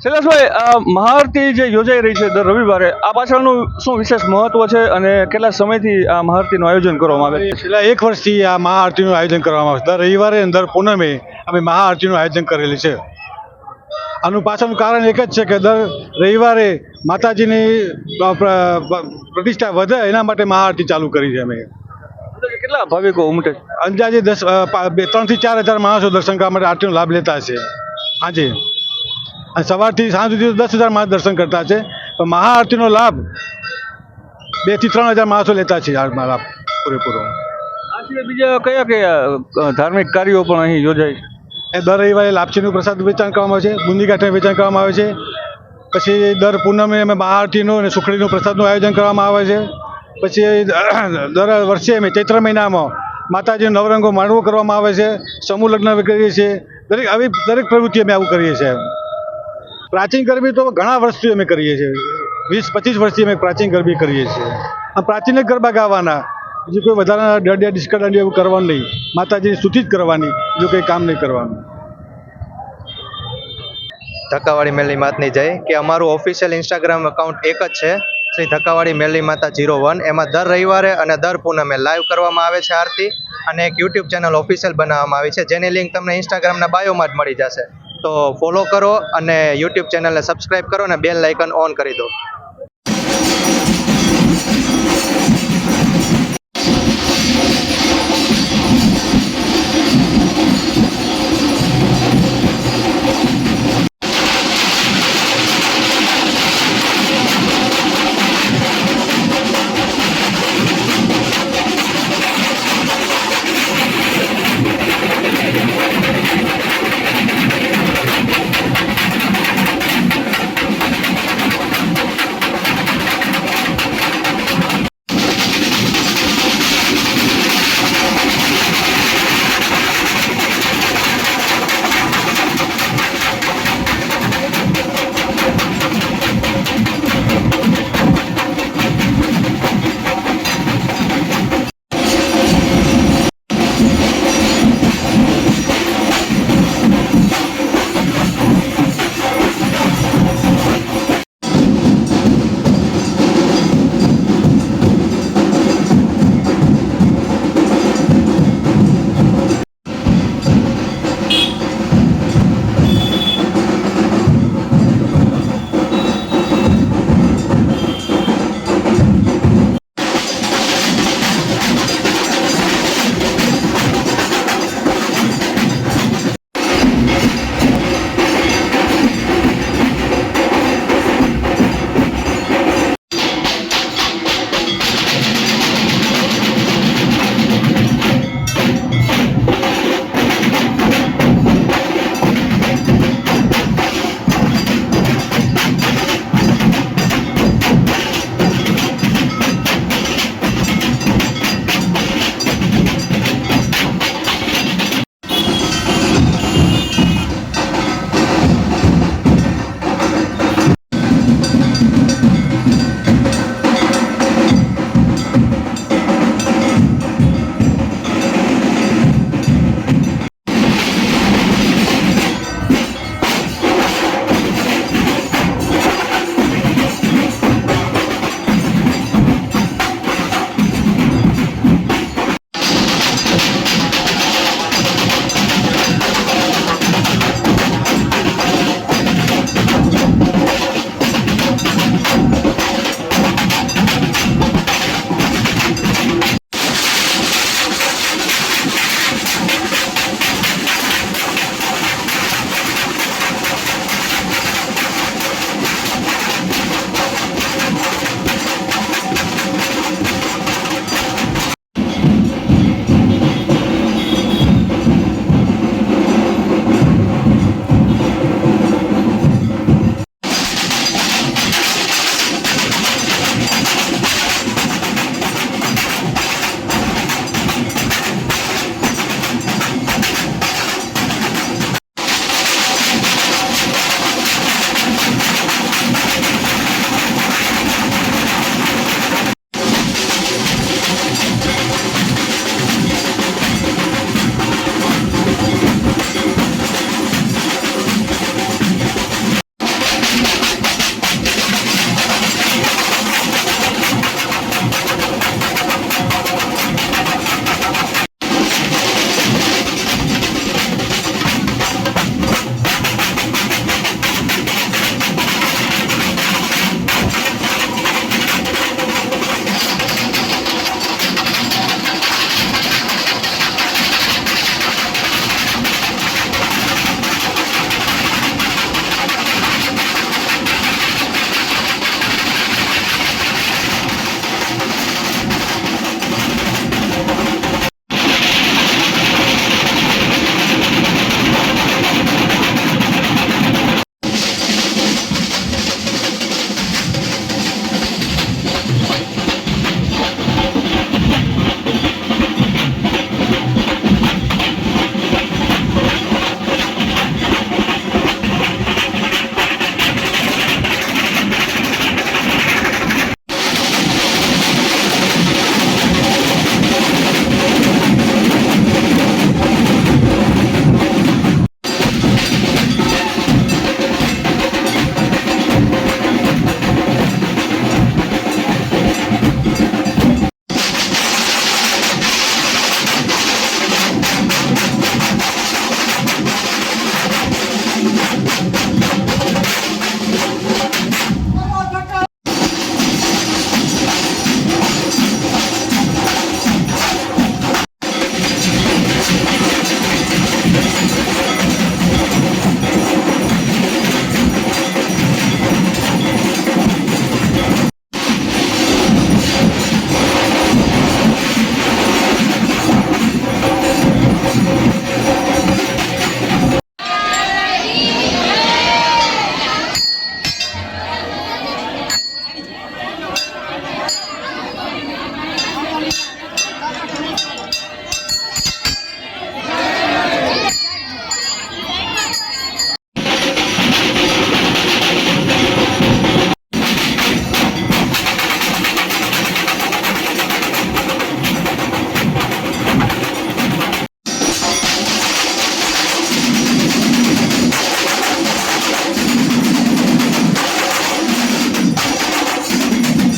શૈલેષભાઈ, આ મહાઆરતી જે યોજાઈ રહી છે દર રવિવારે, આ પાછળનું શું વિશેષ મહત્વ છે અને કેટલા સમયથી આ મહાઆરતીનું આયોજન કરવામાં આવે છે? છેલ્લા 1 વર્ષથી આ મહાઆરતીનું આયોજન કરવામાં આવે છે. દર રવિવારે અને દર પૂનમે અમે મહાઆરતીનું આયોજન કરેલું છે. આનું પાછળનું કારણ એક જ છે કે દર રવિવારે માતાજીની પ્રતિષ્ઠા વધે એના માટે મહાઆરતી ચાલુ કરી છે અમે. કેટલા ભાવિકો ઉમટે છે? અંદાજે 3 થી 4 હજાર માણસો દર્શન કરવા માટે આરતીનો લાભ લેતા છે આજે. અને સવારથી સાંજ સુધી 10,000 માણસ દર્શન કરતા છે. પણ મહાઆરતીનો લાભ 2 થી 3 હજાર માણસો લેતા છે. આ લાભ પૂરેપૂરો. આ સિવાય બીજા કયા કયા ધાર્મિક કાર્યો પણ અહીં યોજાય છે? એ દર રવિવારે લાપસીનું પ્રસાદ વેચાણ કરવામાં આવે છે, બુંદી ગાંઠનું વેચાણ કરવામાં આવે છે. પછી દર પૂનમે અમે મહાઆરતીનું અને સુખડીનું પ્રસાદનું આયોજન કરવામાં આવે છે. પછી દર વર્ષે અમે ચૈત્ર મહિનામાં માતાજીનો નવરંગો માંડવો કરવામાં આવે છે, સમૂહ લગ્ન કરીએ છીએ. દરેક પ્રવૃત્તિ અમે આવું કરીએ છીએ. પ્રાચીન ગરબી તો ઘણા વર્ષથી અમે કરીએ છીએ. 20-25 વર્ષથી અમે પ્રાચીન ગરબી કરીએ છીએ. આ પ્રાચીન જ ગરબા ગાવાના, બીજું કોઈ વધારાના દંડિયા ડિસ્કા દાંડિયા એવું કરવાનું નહીં. માતાજીની સ્તુતિ જ કરવાની, બીજું કંઈ કામ નહીં કરવાનું. ધક્કાવાળી મેલી માતની જય. કે અમારું ઓફિશિયલ ઇન્સ્ટાગ્રામ એકાઉન્ટ એક જ છે, શ્રી ધક્કાવાળી મેલી માતા 01. એમાં દર રવિવારે અને દર પૂનમે લાઈવ કરવામાં આવે છે આરતી, અને એક યુટ્યુબ ચેનલ ઓફિશિયલ બનાવવામાં આવી છે, જેની લિંક તમને ઇન્સ્ટાગ્રામના બાયોમાં જ મળી જશે. તો ફોલો કરો અને યુટ્યુબ ચેનલને સબસ્ક્રાઈબ કરો અને બેલ આઇકન ઓન કરી દો.